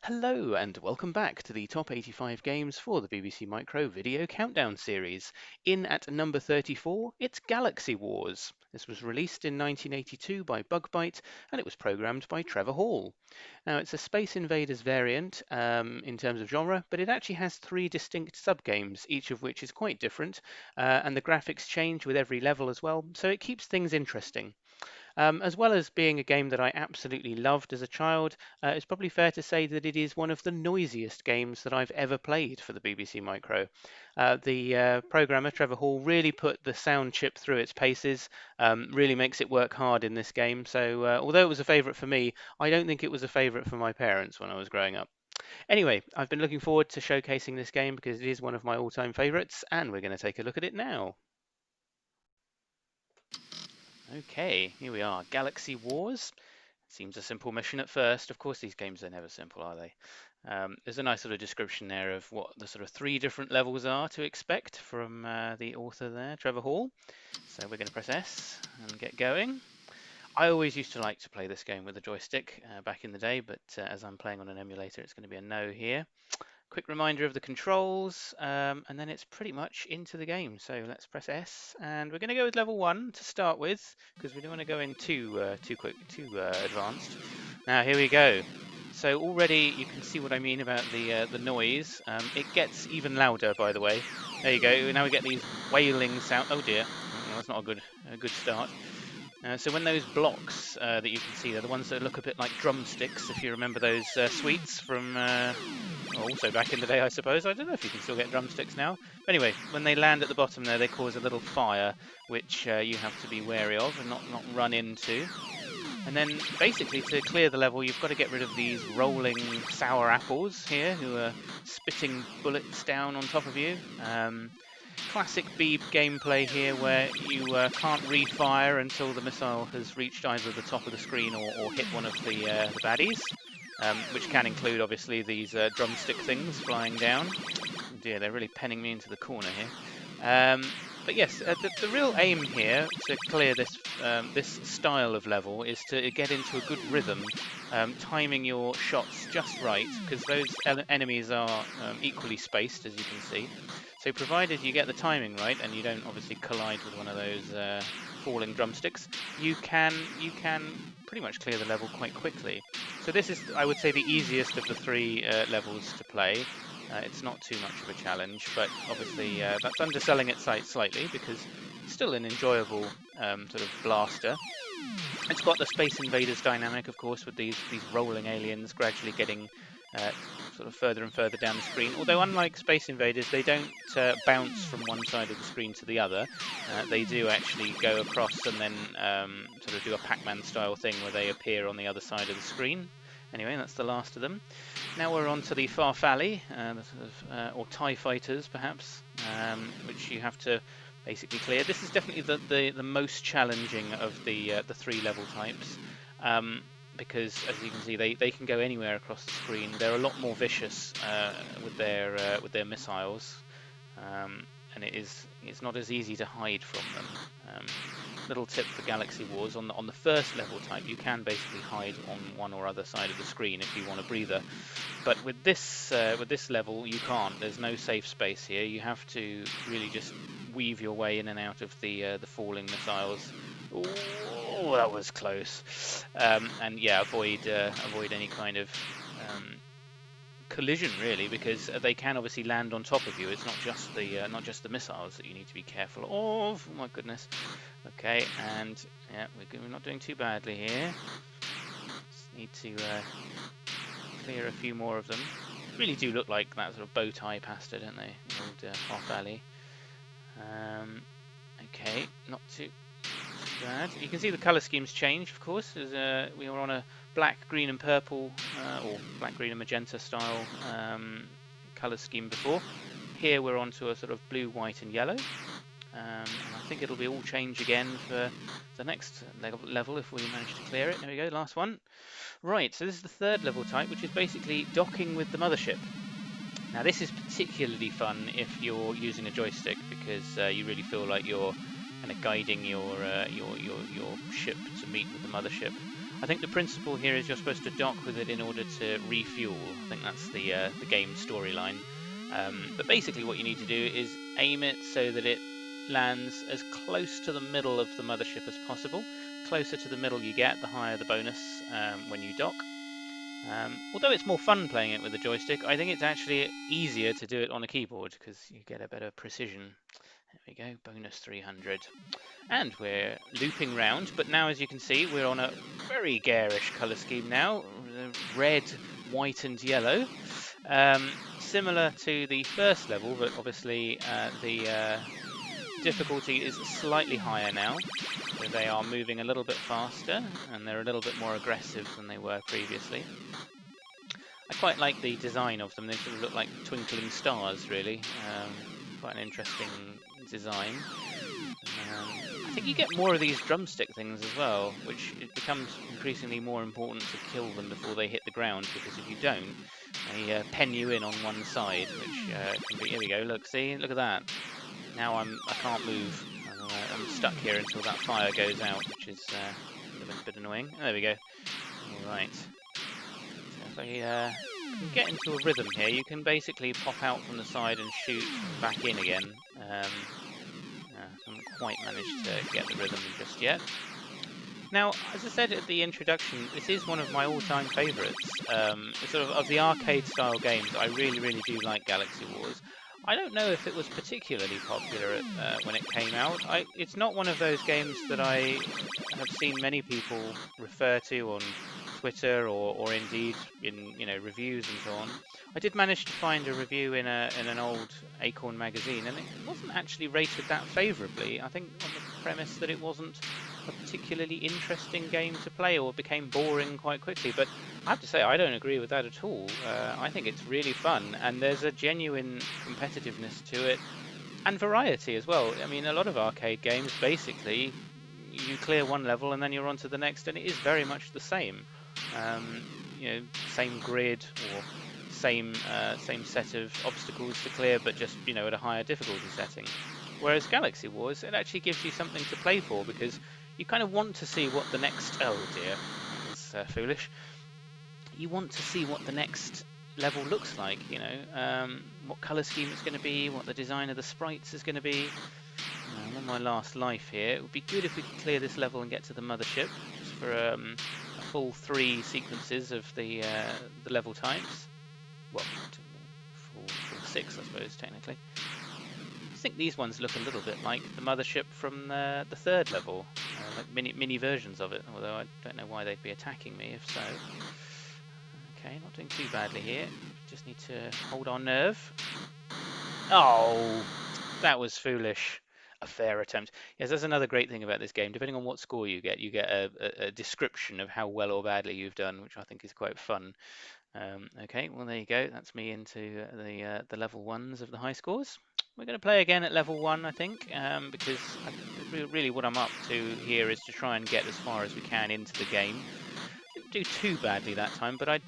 Hello and welcome back to the top 85 games for the BBC Micro Video Countdown series. In at number 34, it's Galaxy Wars. This was released in 1982 by Bug-Byte and it was programmed by Trevor Hall. Now it's a Space Invaders variant in terms of genre, but it actually has three distinct sub-games, each of which is quite different, and the graphics change with every level as well, so it keeps things interesting. As well as being a game that I absolutely loved as a child, it's probably fair to say that it is one of the noisiest games that I've ever played for the BBC Micro. The programmer, Trevor Hall, really put the sound chip through its paces, really makes it work hard in this game. So although it was a favourite for me, I don't think it was a favourite for my parents when I was growing up. Anyway, I've been looking forward to showcasing this game because it is one of my all-time favourites, and we're going to take a look at it now. Okay, here we are, Galaxy Wars. Seems a simple mission at first. Of course, these games are never simple, are they? There's a nice sort of description there of what the sort of three different levels are to expect from the author there, Trevor Hall. So we're going to press S and get going. I always used to like to play this game with a joystick back in the day, but as I'm playing on an emulator, it's going to be a no here. Quick reminder of the controls, and then it's pretty much into the game. So let's press S, and we're going to go with level 1 to start with, because we don't want to go in too advanced. Now here we go. So already you can see what I mean about the noise. It gets even louder, by the way. There you go. Now we get these wailing sound. Oh dear, well, that's not a good start. So when those blocks that you can see, they're the ones that look a bit like drumsticks, if you remember those sweets from also back in the day, I suppose. I don't know if you can still get drumsticks now. But anyway, when they land at the bottom there, they cause a little fire, which you have to be wary of and not run into. And then basically to clear the level, you've got to get rid of these rolling sour apples here who are spitting bullets down on top of you. Classic Beeb gameplay here where you can't refire until the missile has reached either the top of the screen or hit one of the baddies, which can include obviously these drumstick things flying down. Oh dear, they're really penning me into the corner here. But yes, the real aim here to clear this style of level is to get into a good rhythm, timing your shots just right, because those enemies are equally spaced, as you can see. So provided you get the timing right and you don't obviously collide with one of those falling drumsticks, you can pretty much clear the level quite quickly. So this is, I would say, the easiest of the three levels to play. It's not too much of a challenge, but obviously that's underselling it slightly because it's still an enjoyable sort of blaster. It's got the Space Invaders dynamic, of course, with these rolling aliens gradually getting sort of further and further down the screen. Although unlike Space Invaders, they don't bounce from one side of the screen to the other. They do actually go across and then sort of do a Pac-Man style thing where they appear on the other side of the screen. Anyway, that's the last of them. Now we're on to the Farfalle, or TIE Fighters perhaps, which you have to basically clear. This is definitely the most challenging of the three level types, because as you can see, they can go anywhere across the screen. They're a lot more vicious with their missiles, and it's not as easy to hide from them. Little tip for Galaxy Wars: on the first level type, you can basically hide on one or other side of the screen if you want a breather. But with this level, you can't. There's no safe space here. You have to really just weave your way in and out of the falling missiles. Oh, that was close. And yeah, avoid any kind of collision really, because they can obviously land on top of you. It's not just the missiles that you need to be careful of. Oh my goodness. Okay, and yeah, we're not doing too badly here. Just need to clear a few more of them. Really do look like that sort of bow tie pasta, don't they? The old Farfalle. Okay, not too bad. You can see the colour schemes change, of course. We were on a black, green and purple, or black, green and magenta style colour scheme before. Here we're onto a sort of blue, white and yellow. And I think it'll be all change again for the next level if we manage to clear it. There we go, last one. Right, so this is the third level type, which is basically docking with the Mothership. Now this is particularly fun if you're using a joystick, because you really feel like you're kind of guiding your ship to meet with the Mothership. I think the principle here is you're supposed to dock with it in order to refuel. I think that's the game storyline. But basically what you need to do is aim it so that it lands as close to the middle of the mothership as possible. Closer to the middle you get, the higher the bonus when you dock. Although it's more fun playing it with a joystick, I think it's actually easier to do it on a keyboard because you get a better precision. There we go, bonus 300. And we're looping round, but now as you can see we're on a very garish colour scheme now. Red, white and yellow. Similar to the first level, but obviously the difficulty is slightly higher now. So they are moving a little bit faster and they're a little bit more aggressive than they were previously. I quite like the design of them. They sort of look like twinkling stars, really. Quite an interesting design. I think you get more of these drumstick things as well, which it becomes increasingly more important to kill them before they hit the ground, because if you don't, they pen you in on one side, which can be... Here we go, look, see? Look at that. Now I can't move. I'm stuck here until that fire goes out, which is a bit annoying. Oh, there we go. Alright. So if I can get into a rhythm here, you can basically pop out from the side and shoot back in again. Haven't quite managed to get the rhythm just yet. Now, as I said at the introduction, this is one of my all-time favourites. Sort of the arcade-style games, I really do like Galaxy Wars. I don't know if it was particularly popular when it came out. It's not one of those games that I have seen many people refer to on Twitter or indeed in reviews and so on. I did manage to find a review in an old Acorn magazine, and it wasn't actually rated that favourably. I think on the premise that it wasn't a particularly interesting game to play, or became boring quite quickly. But I have to say, I don't agree with that at all. I think it's really fun, and there's a genuine competitiveness to it, and variety as well. I mean, a lot of arcade games, basically, you clear one level and then you're on to the next, and it is very much the same. Same grid or same set of obstacles to clear, but just at a higher difficulty setting. Whereas Galaxy Wars, it actually gives you something to play for, because you kind of want to see what the next... Oh dear, that's foolish. You want to see what the next level looks like, what colour scheme it's going to be, what the design of the sprites is going to be. I'm on my last life here. It would be good if we could clear this level and get to the mothership, just for a full 3 sequences of the level types. Well, full 6, I suppose, technically. I think these ones look a little bit like the mothership from the 3rd level, like mini versions of it, although I don't know why they'd be attacking me if so. Okay, not doing too badly here. Just need to hold our nerve. Oh, that was foolish. A fair attempt. Yes, that's another great thing about this game. Depending on what score you get a description of how well or badly you've done, which I think is quite fun. Okay, well there you go. That's me into the level 1s of the high scores. We're going to play again at level 1, I think, because really what I'm up to here is to try and get as far as we can into the game. Didn't do too badly that time, but I've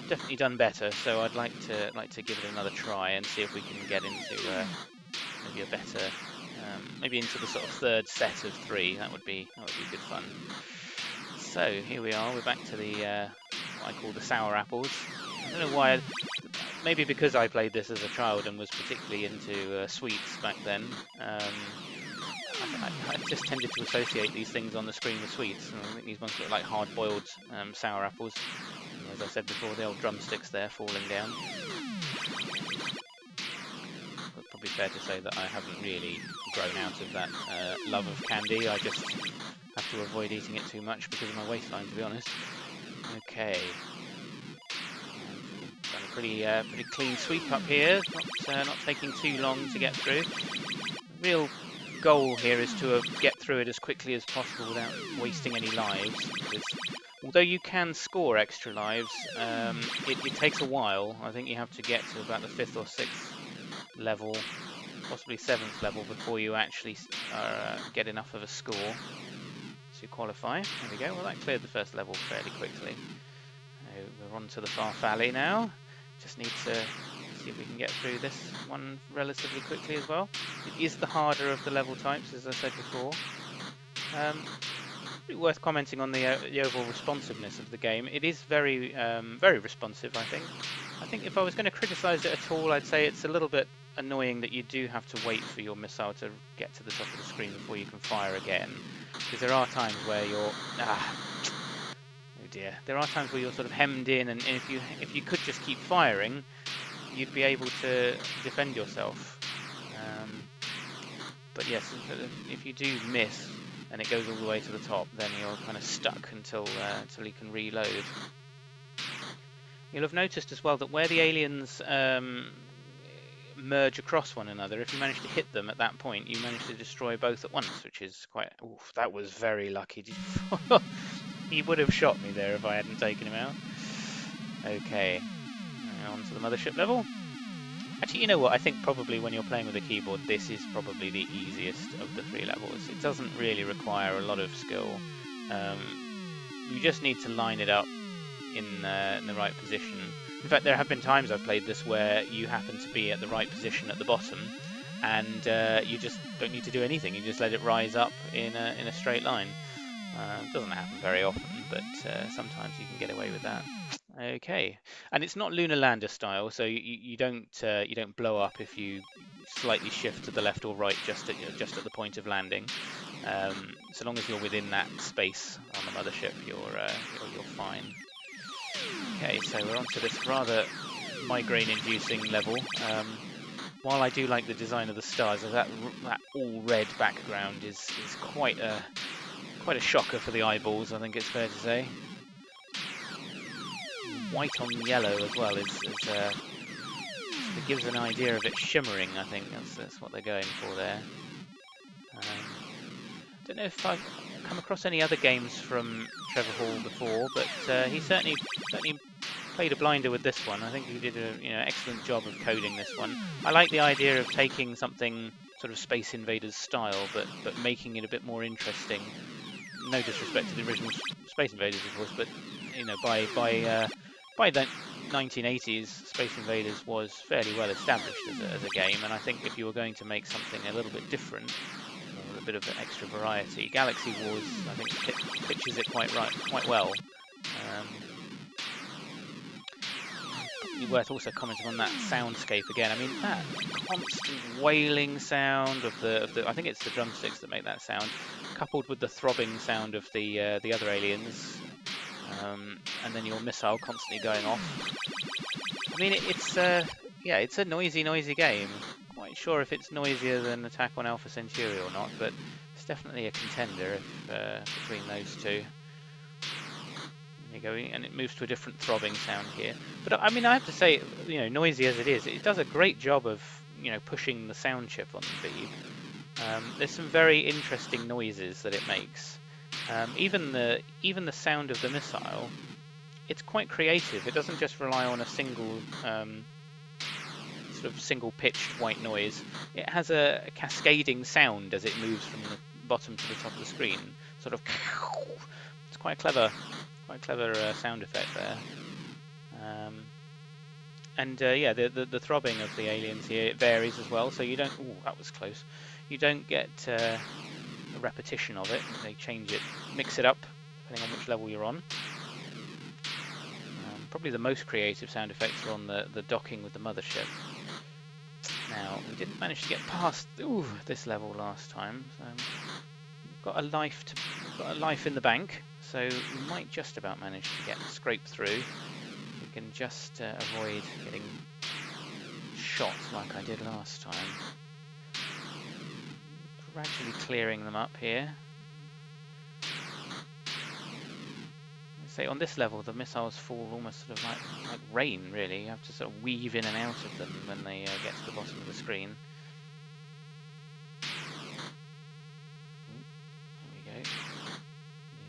definitely done better. So I'd like to give it another try and see if we can get into maybe a better, maybe into the sort of 3rd set of 3. That would be good fun. So here we are. We're back to the what I call the sour apples. I don't know why. Maybe because I played this as a child and was particularly into sweets back then. I just tended to associate these things on the screen with sweets. I think these ones look like hard-boiled sour apples. As I said before, the old drumsticks there falling down. But probably fair to say that I haven't really grown out of that love of candy. I just have to avoid eating it too much because of my waistline, to be honest. Okay. Done a pretty clean sweep up here. Not taking too long to get through. Real goal here is to get through it as quickly as possible without wasting any lives, because although you can score extra lives, it takes a while. I think you have to get to about the 5th or 6th level, possibly 7th level, before you actually get enough of a score to qualify. There we go. Well, that cleared the first level fairly quickly. We're on to the far valley now. Just need to see if we can get through this one relatively quickly as well. It is the harder of the level types, as I said before. probably worth commenting on the overall responsiveness of the game. It is very very responsive, I think. I think if I was going to criticise it at all, I'd say it's a little bit annoying that you do have to wait for your missile to get to the top of the screen before you can fire again. Because there are times where you're oh dear, there are times where you're sort of hemmed in, and if you could just keep firing, you'd be able to defend yourself. But yes, if you do miss and it goes all the way to the top, then you're kind of stuck until you can reload. You'll have noticed as well that where the aliens merge across one another, if you manage to hit them at that point, you manage to destroy both at once, which is quite... Oof, that was very lucky. He would have shot me there if I hadn't taken him out. Okay, on to the mothership level. Actually, you know what? I think probably when you're playing with a keyboard, this is probably the easiest of the 3 levels. It doesn't really require a lot of skill. You just need to line it up in the right position. In fact, there have been times I've played this where you happen to be at the right position at the bottom, and you just don't need to do anything. You just let it rise up in a straight line. It doesn't happen very often, but sometimes you can get away with that. Okay, and it's not Lunar Lander style, so you don't blow up if you slightly shift to the left or right just at the point of landing. So long as you're within that space on the mothership, you're fine. Okay, so we're on to this rather migraine-inducing level. While I do like the design of the stars, that all red background is quite a shocker for the eyeballs, I think it's fair to say. White on yellow as well it gives an idea of it shimmering. I think that's what they're going for there. Don't know if I've come across any other games from Trevor Hall before, but he certainly played a blinder with this one. I think he did an excellent job of coding this one. I like the idea of taking something sort of Space Invaders style, but making it a bit more interesting. No disrespect to the original Space Invaders, of course, but by the 1980s, Space Invaders was fairly well established as a game, and I think if you were going to make something a little bit different, or a bit of an extra variety, Galaxy Wars, I think, pitches it quite well. Probably worth also commenting on that soundscape again. I mean, that constant wailing sound of the I think it's the drumsticks that make that sound, coupled with the throbbing sound of the other aliens. And then your missile constantly going off. I mean, it's a noisy game. Quite sure if it's noisier than Attack on Alpha Centauri or not, but it's definitely a contender between those two. There you go, and it moves to a different throbbing sound here. But I mean, I have to say, noisy as it is, it does a great job of pushing the sound chip on the Beeb. There's some very interesting noises that it makes. Even the sound of the missile, it's quite creative. It doesn't just rely on a single sort of single-pitched white noise. It has a cascading sound as it moves from the bottom to the top of the screen. Sort of, it's quite clever sound effect there. Yeah, the throbbing of the aliens here, it varies as well. So you don't. Ooh, that was close. You don't get a repetition of it. They change it, mix it up, depending on which level you're on. Probably the most creative sound effects are on the docking with the mothership. Now, we didn't manage to get past this level last time. So we've got a life in the bank, so we might just about manage to get scraped through. We can just avoid getting shot like I did last time. Gradually clearing them up here. Say on this level, the missiles fall almost sort of like rain, really. You have to sort of weave in and out of them when they get to the bottom of the screen. There we go.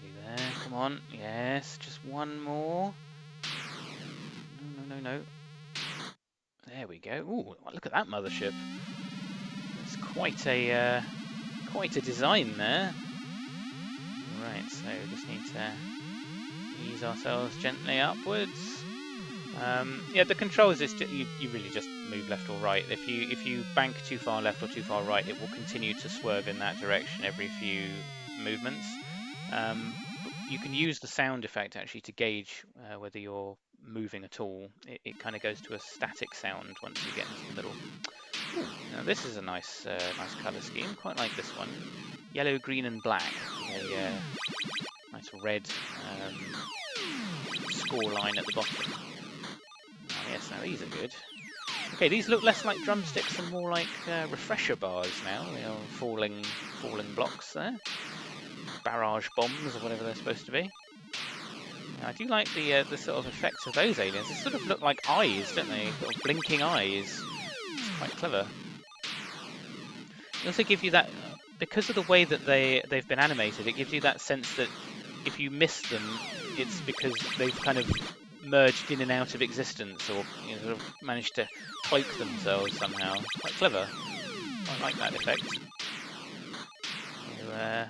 Nearly there. Come on. Yes, just one more. No. There we go. Ooh, look at that mothership. It's quite a design there. Right, so we just need to ease ourselves gently upwards. Yeah, the controls is you really just move left or right. If you bank too far left or too far right, it will continue to swerve in that direction every few movements. You can use the sound effect actually to gauge whether you're moving at all. It kind of goes to a static sound once you get into the middle. Now this is a nice colour scheme. Quite like this one. Yellow, green, and black. A nice red score line at the bottom. Oh, yes, now these are good. Okay, these look less like drumsticks and more like refresher bars now. They are falling blocks there. Barrage bombs or whatever they're supposed to be. I do like the sort of effects of those aliens. They sort of look like eyes, don't they? Sort of blinking eyes. It's quite clever. They also give you that, because of the way that they've been animated, it gives you that sense that if you miss them, it's because they've kind of merged in and out of existence, or sort of managed to cloak themselves somehow. It's quite clever. I like that effect. So,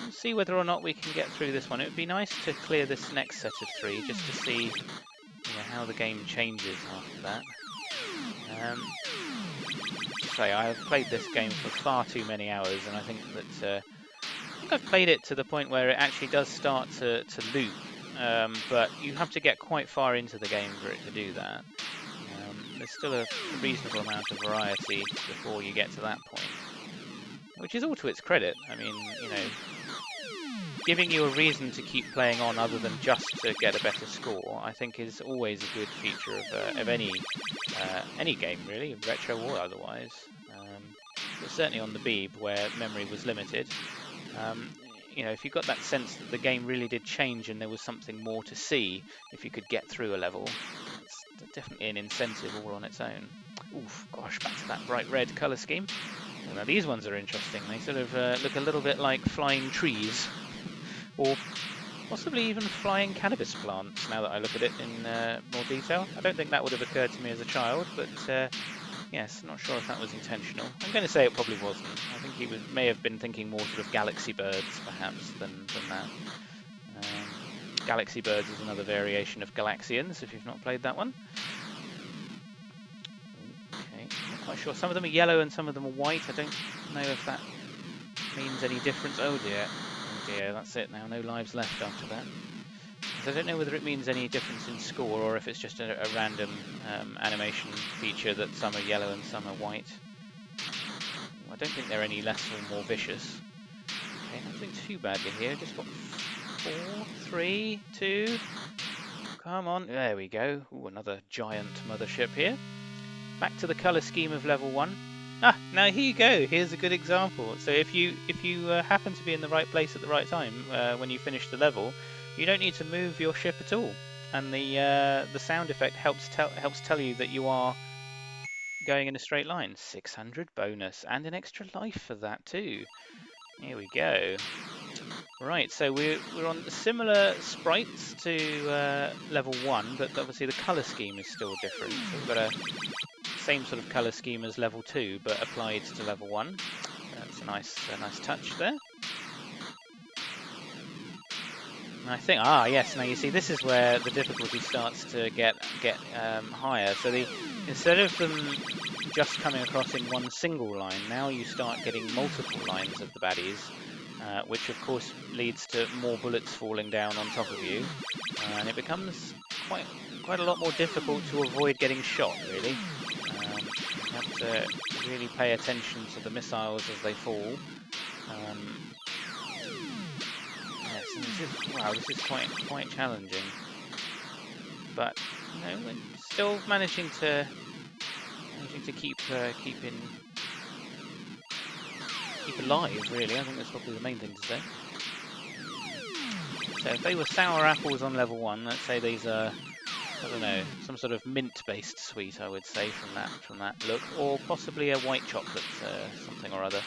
we'll see whether or not we can get through this one. It would be nice to clear this next set of 3 just to see how the game changes after that. I have played this game for far too many hours, and I think that I've played it to the point where it actually does start to loop, but you have to get quite far into the game for it to do that. There's still a reasonable amount of variety before you get to that point, which is all to its credit. I mean, giving you a reason to keep playing on other than just to get a better score, I think is always a good feature of any game, really, retro or otherwise. But certainly on the Beeb, where memory was limited, if you got that sense that the game really did change and there was something more to see if you could get through a level, it's definitely an incentive all on its own. Oof, gosh, back to that bright red colour scheme. Well, now these ones are interesting. They sort of look a little bit like flying trees. Or possibly even flying cannabis plants, now that I look at it in more detail. I don't think that would have occurred to me as a child, but yes, not sure if that was intentional. I'm going to say it probably wasn't. I think he may have been thinking more sort of galaxy birds, perhaps, than that. Galaxy birds is another variation of Galaxians, if you've not played that one. Okay, not quite sure. Some of them are yellow and some of them are white. I don't know if that means any difference. Oh dear. Yeah, that's it now, no lives left after that. So I don't know whether it means any difference in score or if it's just a random animation feature that some are yellow and some are white. I don't think they're any less or more vicious. Okay, not doing too badly here, just got 4, 3, 2, come on, there we go. Ooh, another giant mothership here. Back to the colour scheme of level 1. Now here you go. Here's a good example. So if you happen to be in the right place at the right time when you finish the level, you don't need to move your ship at all, and the sound effect helps tell you that you are going in a straight line. 600 bonus and an extra life for that too. Here we go. Right, so we're on similar sprites to level 1, but obviously the colour scheme is still different. So we've got a same sort of colour scheme as level 2, but applied to level 1. That's a nice touch there. And I think, yes, now you see this is where the difficulty starts to get higher. So instead of them just coming across in one single line, now you start getting multiple lines of the baddies, which of course leads to more bullets falling down on top of you, and it becomes quite a lot more difficult to avoid getting shot, really. You have to really pay attention to the missiles as they fall. Yes, this is quite challenging. But we're still managing to keep alive. Really, I think that's probably the main thing to say. So if they were sour apples on level 1, let's say these are, I don't know, some sort of mint-based sweet, I would say, from that look, or possibly a white chocolate something or other.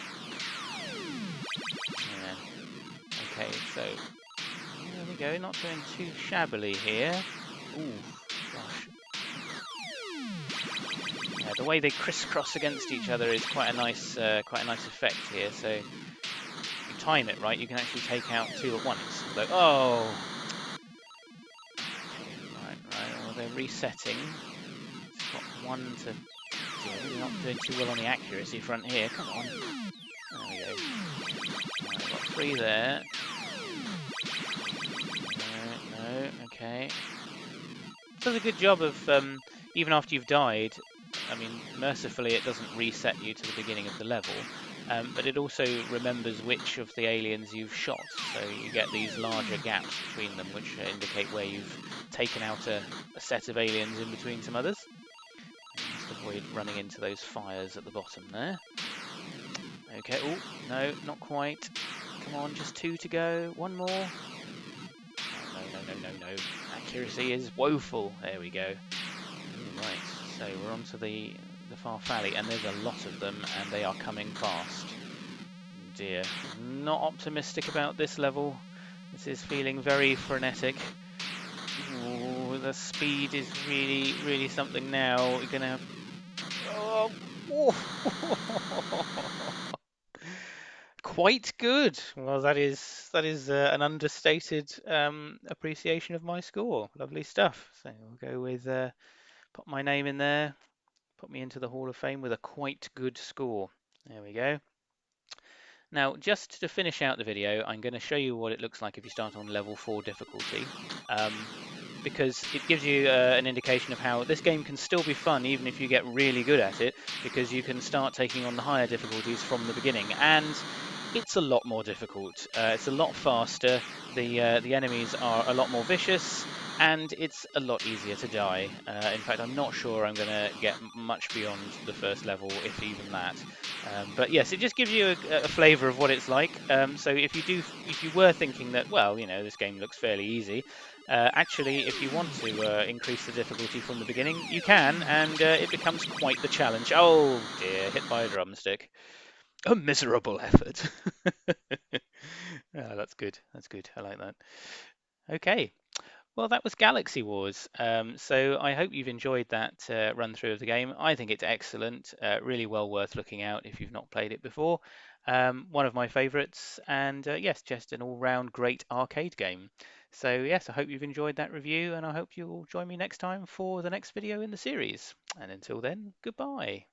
Yeah. Okay, so there we go. Not doing too shabbily here. Ooh, gosh. Yeah, the way they crisscross against each other is quite a nice effect here. So if you time it right, you can actually take out 2 at once. Although, oh. Well, they're resetting. It's got 1 to... Yeah, we're not doing too well on the accuracy front here. Come on. There we go. Right, got 3 there. no, okay. Does a good job of, even after you've died, I mean, mercifully it doesn't reset you to the beginning of the level, but it also remembers which of the aliens you've shot, so you get these larger gaps between them, which indicate where you've taken out a set of aliens in between some others. Just avoid running into those fires at the bottom there. Okay, oh, no, not quite. Come on, just 2 to go. One more. No. Accuracy is woeful. There we go. Right, so we're onto the far valley, and there's a lot of them, and they are coming fast. Dear, not optimistic about this level. This is feeling very frenetic. Ooh, the speed is really something now. We're gonna. Oh. Quite good. Well, that is an understated appreciation of my score. Lovely stuff. So we'll go with put my name in there, put me into the Hall of Fame with a quite good score. There we go. Now, just to finish out the video, I'm going to show you what it looks like if you start on level 4 difficulty, because it gives you an indication of how this game can still be fun even if you get really good at it, because you can start taking on the higher difficulties from the beginning, and it's a lot more difficult. It's a lot faster. The enemies are a lot more vicious, and it's a lot easier to die. In fact, I'm not sure I'm going to get much beyond the first level, if even that. But yes, it just gives you a flavour of what it's like. So if you were thinking that, well, you know, this game looks fairly easy, actually, if you want to increase the difficulty from the beginning, you can, and it becomes quite the challenge. Oh dear, hit by a drumstick. A miserable effort. That's good. That's good. I like that. Okay. Well, that was Galaxy Wars. So I hope you've enjoyed that run through of the game. I think it's excellent. Really well worth looking out if you've not played it before. One of my favourites, and yes, just an all-round great arcade game. So yes, I hope you've enjoyed that review, and I hope you'll join me next time for the next video in the series. And until then, goodbye.